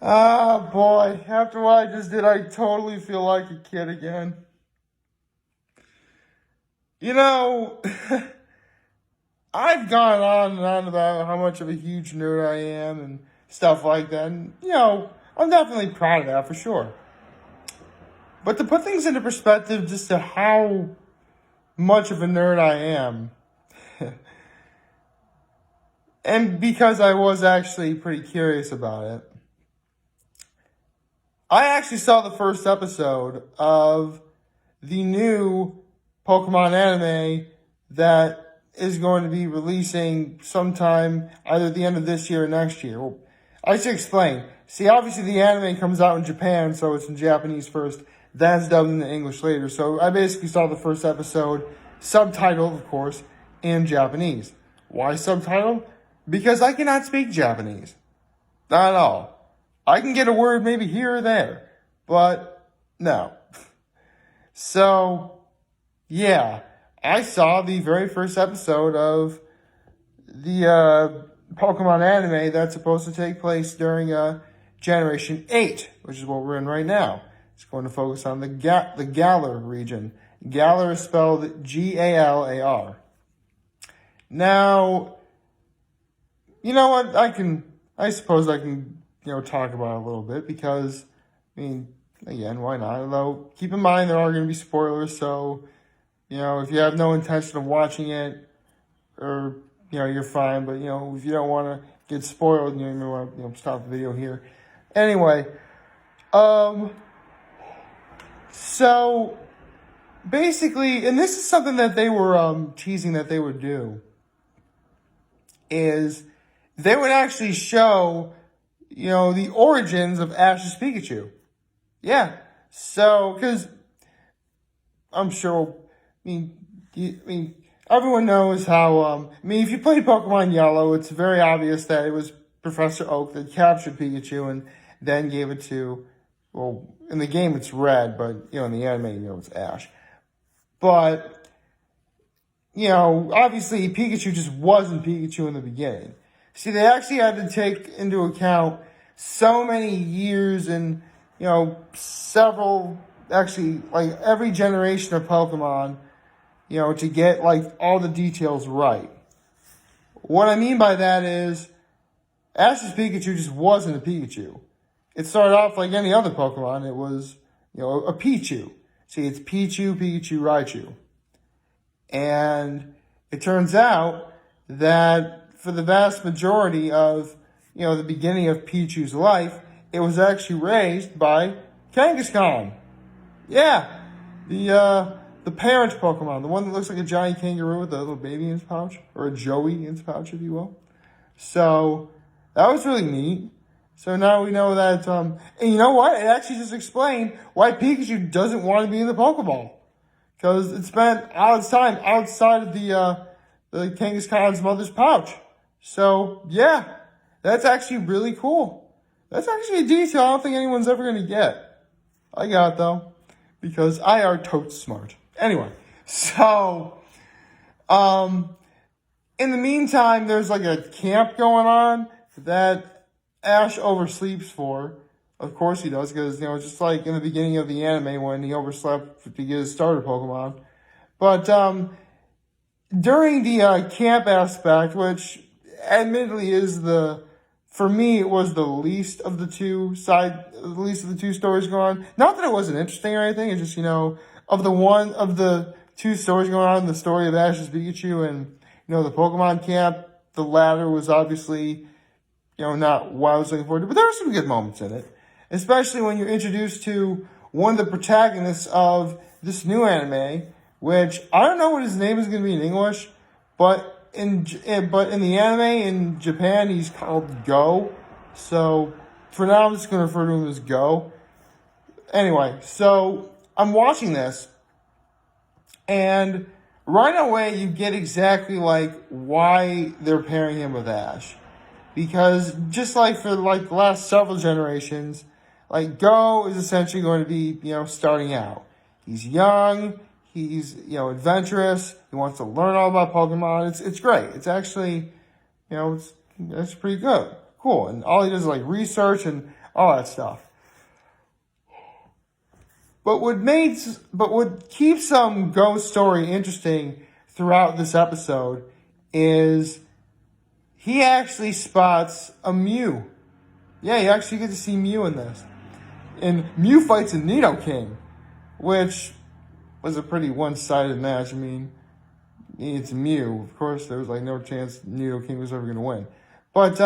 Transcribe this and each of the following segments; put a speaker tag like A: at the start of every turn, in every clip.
A: Ah, boy. After what I just did, I totally feel like a kid again. You know, I've gone on and on about how much of a huge nerd I am and stuff like that. And, I'm definitely proud of that for sure. But to put things into perspective just to how much of a nerd I am, and because I was actually pretty curious about it, I actually saw the first episode of the new Pokemon anime that is going to be releasing sometime either at the end of this year or next year. Well, I should explain. See, obviously the anime comes out in Japan, so it's in Japanese first. That's dubbed into English later. So I basically saw the first episode, subtitled, of course, in Japanese. Why subtitled? Because I cannot speak Japanese. Not at all. I can get a word maybe here or there, but no. So, yeah, I saw the very first episode of the Pokemon anime that's supposed to take place during Generation 8, which is what we're in right now. It's going to focus on the Galar region. Galar is spelled Galar. Now, you know what? I suppose I can, talk about it a little bit because, again, why not? Although, keep in mind there are going to be spoilers, so, if you have no intention of watching it, or, you're fine, but, if you don't want to get spoiled, you may want to, stop the video here. Anyway, so, basically, and this is something that they were teasing that they would do, is they would actually show, the origins of Ash's Pikachu. Yeah. So, because I'm sure, everyone knows how, if you play Pokemon Yellow, it's very obvious that it was Professor Oak that captured Pikachu and then gave it to, well, in the game it's Red, but, in the anime, it's Ash. But, obviously Pikachu just wasn't Pikachu in the beginning. See, they actually had to take into account so many years and, actually, every generation of Pokemon, to get, all the details right. What I mean by that is, Ash's Pikachu just wasn't a Pikachu. It started off like any other Pokemon. It was, a Pichu. See, it's Pichu, Pikachu, Raichu. And it turns out that for the vast majority of, the beginning of Pichu's life, it was actually raised by Kangaskhan. Yeah, the parent Pokemon, the one that looks like a giant kangaroo with a little baby in his pouch, or a Joey in his pouch, if you will. So, that was really neat. So now we know that, and you know what? It actually just explained why Pikachu doesn't want to be in the Pokeball. Because it spent all its time outside of the Kangaskhan's mother's pouch. So, yeah, that's actually really cool. That's actually a detail I don't think anyone's ever going to get. I got it, though, because I are totes smart. Anyway, so, in the meantime, there's a camp going on that Ash oversleeps for. Of course he does, because, just like in the beginning of the anime when he overslept to get his starter Pokemon. But, during the camp aspect, which admittedly for me, it was the least of the two stories going on. Not that it wasn't interesting or anything, it's just, of the two stories going on, the story of Ash's Pikachu and, the Pokemon camp, the latter was obviously, not what I was looking forward to, but there were some good moments in it. Especially when you're introduced to one of the protagonists of this new anime, which I don't know what his name is going to be in English, but in the anime in Japan, he's called Go. So for now, I'm just going to refer to him as Go. Anyway, so I'm watching this, and right away you get exactly why they're pairing him with Ash, because just like for the last several generations, Go is essentially going to be, starting out. He's young, he's, adventurous, he wants to learn all about Pokemon. It's great. It's actually, it's pretty good. Cool. And all he does is research, and all that stuff. But what keeps Ghost Story interesting throughout this episode is he actually spots a Mew. Yeah, you actually get to see Mew in this. And Mew fights a Nidoking, which was a pretty one-sided match. I mean, it's Mew. Of course, there was like no chance Nidoking was ever going to win. But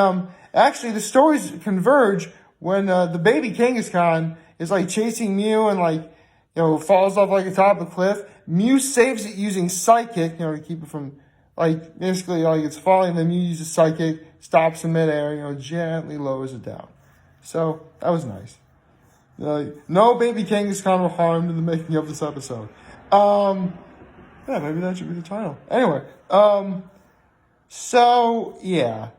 A: actually, the stories converge when the baby Kangaskhan is like chasing Mew and like, falls off like the top of a cliff. Mew saves it using Psychic, to keep it from, like, basically, like, it's falling, and then Mew uses Psychic, stops in midair, gently lowers it down. So, that was nice. No baby Kangaskhan were harmed in the making of this episode. Yeah, maybe that should be the title. Anyway, so, yeah.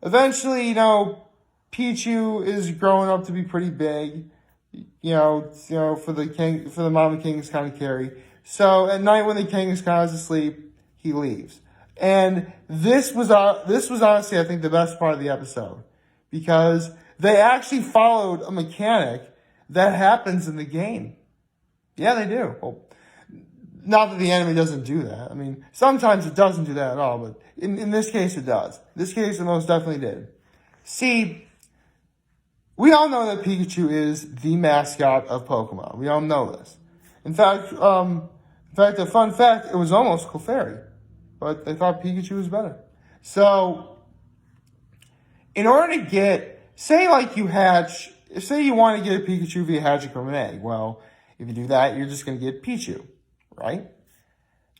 A: Eventually, Pichu is growing up to be pretty big, for the mama Kangaskhan to carry. So at night when the Kangaskhan is asleep, he leaves. And this was honestly, I think, the best part of the episode, because they actually followed a mechanic that happens in the game. Yeah, they do. Well, not that the anime doesn't do that. I mean, sometimes it doesn't do that at all, but in this case it does. This case it most definitely did. See, we all know that Pikachu is the mascot of Pokemon. We all know this. In fact, a fun fact, it was almost Clefairy, but they thought Pikachu was better. So, in order to get, say you want to get a Pikachu via hatching from an egg. Well, if you do that, you're just going to get Pichu, right?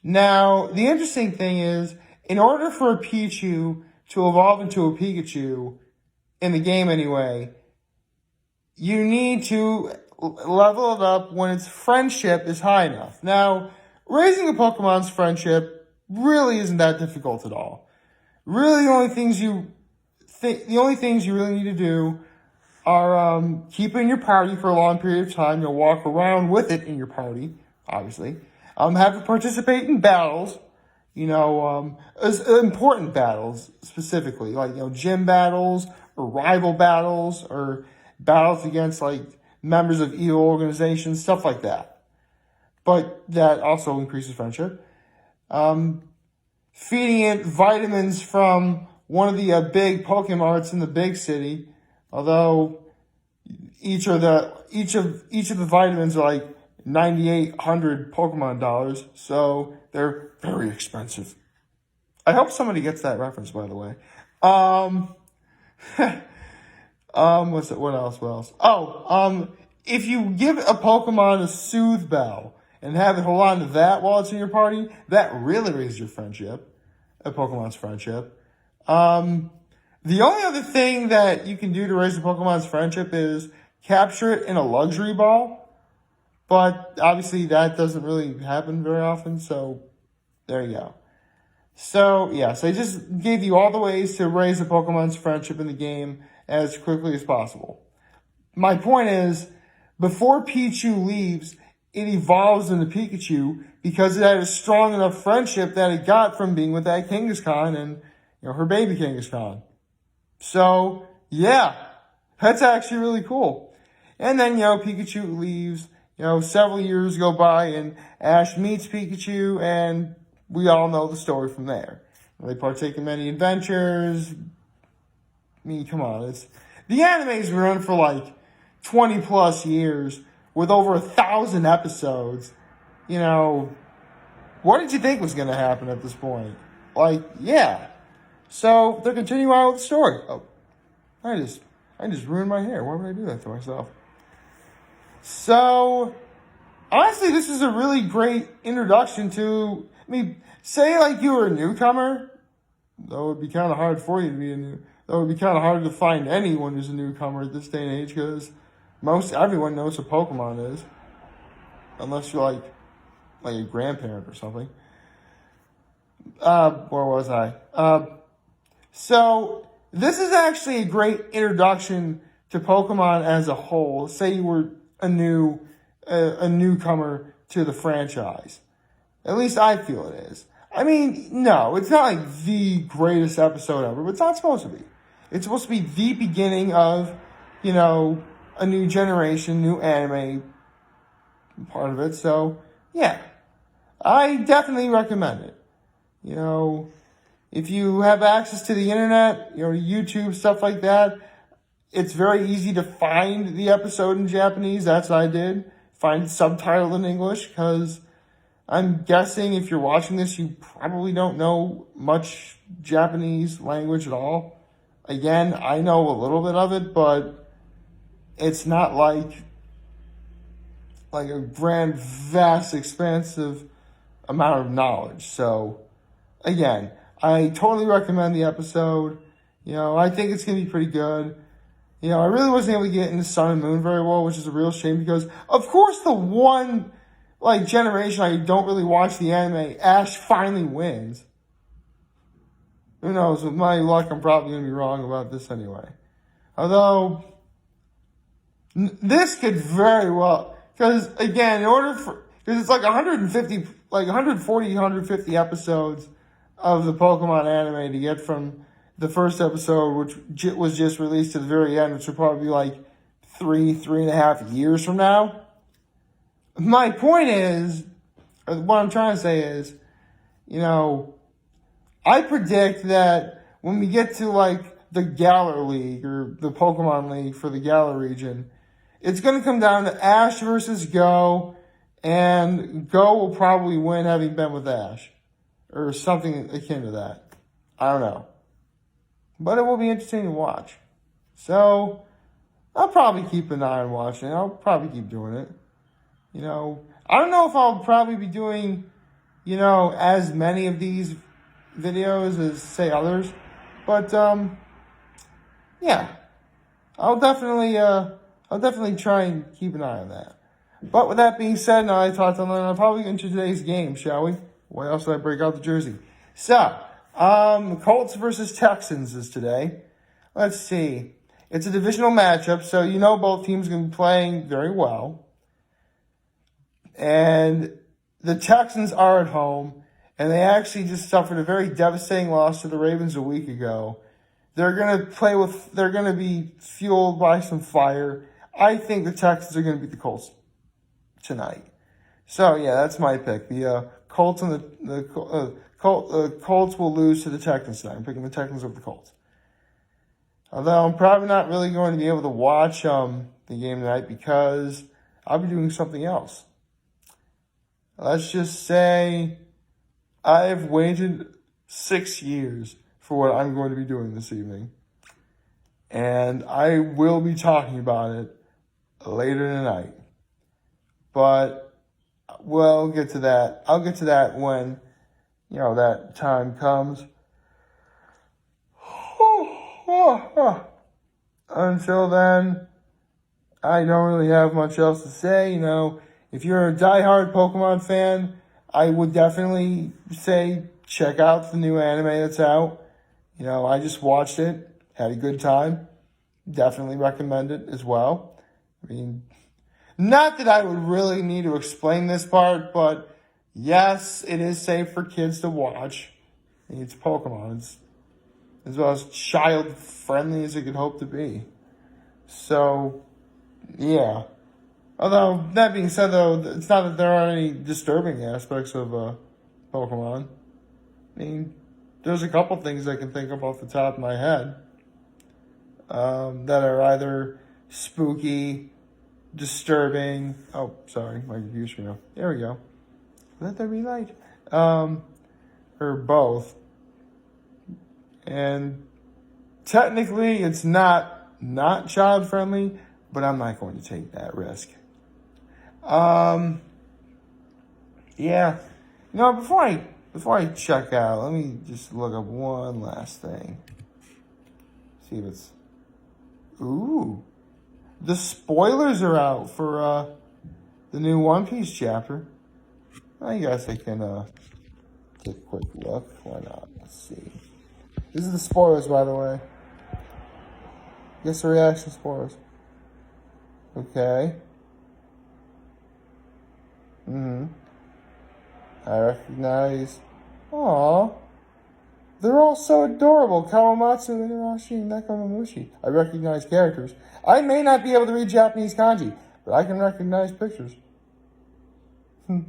A: Now, the interesting thing is, in order for a Pichu to evolve into a Pikachu, in the game anyway, you need to level it up when its friendship is high enough. Now, raising a Pokemon's friendship really isn't that difficult at all. Really, the only things you really need to do are keep it in your party for a long period of time. You'll walk around with it in your party, obviously. Have it participate in battles, important battles specifically, like, gym battles or rival battles or battles against, like, members of evil organizations, stuff like that. But that also increases friendship. Feeding it vitamins from one of the big Pokemarts in the big city, although each of the vitamins are like 9,800 Pokemon dollars, so they're very expensive. I hope somebody gets that reference, by the way. What else? Oh, if you give a Pokemon a Soothe Bell and have it hold on to that while it's in your party, that really raises your friendship, a Pokemon's friendship. The only other thing that you can do to raise a Pokemon's friendship is capture it in a luxury ball, but obviously that doesn't really happen very often, so there you go. So, yeah, so I just gave you all the ways to raise a Pokemon's friendship in the game as quickly as possible. My point is, before Pichu leaves, it evolves into Pikachu because it had a strong enough friendship that it got from being with that Kangaskhan and, her baby Kangaskhan. So, yeah, that's actually really cool. And then, Pikachu leaves, several years go by and Ash meets Pikachu and we all know the story from there. They partake in many adventures. I mean, come on, the anime's been run for like 20 plus years with over 1,000 episodes. What did you think was going to happen at this point? Like, yeah. So they're continuing on with the story. Oh, I just ruined my hair. Why would I do that to myself? So, honestly, this is a really great introduction to, say like you were a newcomer. That would be kind of hard for you to be that would be kind of hard to find anyone who's a newcomer at this day and age, because everyone knows what Pokemon is. Unless you're like a grandparent or something. Where was I? So, this is actually a great introduction to Pokemon as a whole. Say you were a newcomer to the franchise. At least I feel it is. No, it's not like the greatest episode ever, but it's not supposed to be. It's supposed to be the beginning of a new generation, new anime part of it. So, yeah, I definitely recommend it. If you have access to the internet, YouTube, stuff like that, it's very easy to find the episode in Japanese. That's what I did. Find subtitled in English, because I'm guessing if you're watching this, you probably don't know much Japanese language at all. Again, I know a little bit of it, but it's not like a grand, vast, expansive amount of knowledge. So, again, I totally recommend the episode. I think it's going to be pretty good. I really wasn't able to get into Sun and Moon very well, which is a real shame, because, of course, the one, generation I don't really watch the anime, Ash finally wins. Who knows? With my luck, I'm probably going to be wrong about this anyway. Although, this could very well, because, again, because it's 140, 150 episodes of the Pokemon anime to get from the first episode, which was just released, to the very end, which will probably be 3.5 years from now. My point is, or what I'm trying to say is, I predict that when we get to the Galar League, or the Pokemon League for the Galar region, it's going to come down to Ash versus Go, and Go will probably win, having been with Ash, or something akin to that. I don't know. But it will be interesting to watch. So, I'll probably keep an eye on watching it. I'll probably keep doing it. I don't know if I'll probably be doing, as many of these videos as, say, others. But, yeah. I'll definitely try and keep an eye on that. But with that being said, now I talked on that, I'll probably get into today's game, shall we? Why else did I break out the jersey? So, Colts versus Texans is today. Let's see. It's a divisional matchup, so both teams are going to be playing very well. And the Texans are at home, and they actually just suffered a very devastating loss to the Ravens a week ago. They're going to be fueled by some fire. I think the Texans are going to beat the Colts tonight. So, yeah, that's my pick. The Colts and the Colts will lose to the Texans tonight. I'm picking the Texans over the Colts. Although I'm probably not really going to be able to watch the game tonight, because I'll be doing something else. Let's just say I've waited 6 years for what I'm going to be doing this evening. And I will be talking about it later tonight. But we'll get to that. I'll get to that when, that time comes. Until then, I don't really have much else to say. If you're a diehard Pokemon fan, I would definitely say check out the new anime that's out. I just watched it, had a good time. Definitely recommend it as well. Not that I would really need to explain this part, but yes, it is safe for kids to watch. It's Pokemon. It's as well as child-friendly as it could hope to be. So, yeah. Although, that being said, though, it's not that there aren't any disturbing aspects of Pokemon. There's a couple things I can think of off the top of my head that are either spooky, disturbing. Oh, sorry, my computer. There we go. Let there be light. Or both. And technically, it's not child-friendly, but I'm not going to take that risk. Yeah. Before I check out, let me just look up one last thing. See if it's... Ooh. The spoilers are out for the new One Piece chapter. I guess I can take a quick look. Why not? Let's see. This is the spoilers, by the way. Guess the reaction spoilers. Okay. I recognize. Aww. They're all so adorable. Kawamatsu, Inarashi, and Nekomamushi. I recognize characters. I may not be able to read Japanese kanji, but I can recognize pictures. Maybe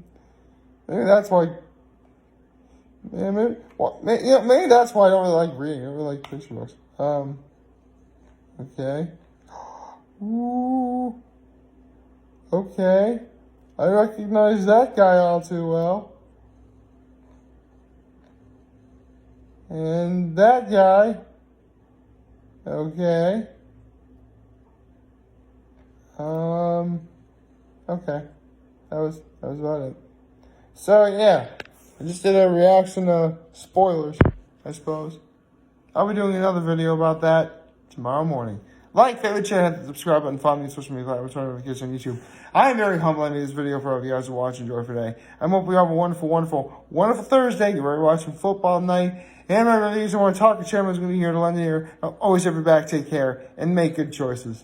A: that's why. Yeah, maybe that's why I don't really like reading. I don't really like picture books. Okay. Ooh. Okay. I recognize that guy all too well. And that guy. Okay. Okay. That was about it. So yeah, I just did a reaction to spoilers, I suppose. I'll be doing another video about that tomorrow morning. Like, favorite channel, hit the subscribe button, follow me on social media, return notifications on YouTube. I am very humble. I made this video for all of you guys to watch and enjoy for today. I hope you have a wonderful, wonderful, wonderful Thursday. You're ready to watch some football tonight. And my reviews, I want to talk to chairman is going to be here to lend an ear. I'll always have your back. Take care and make good choices.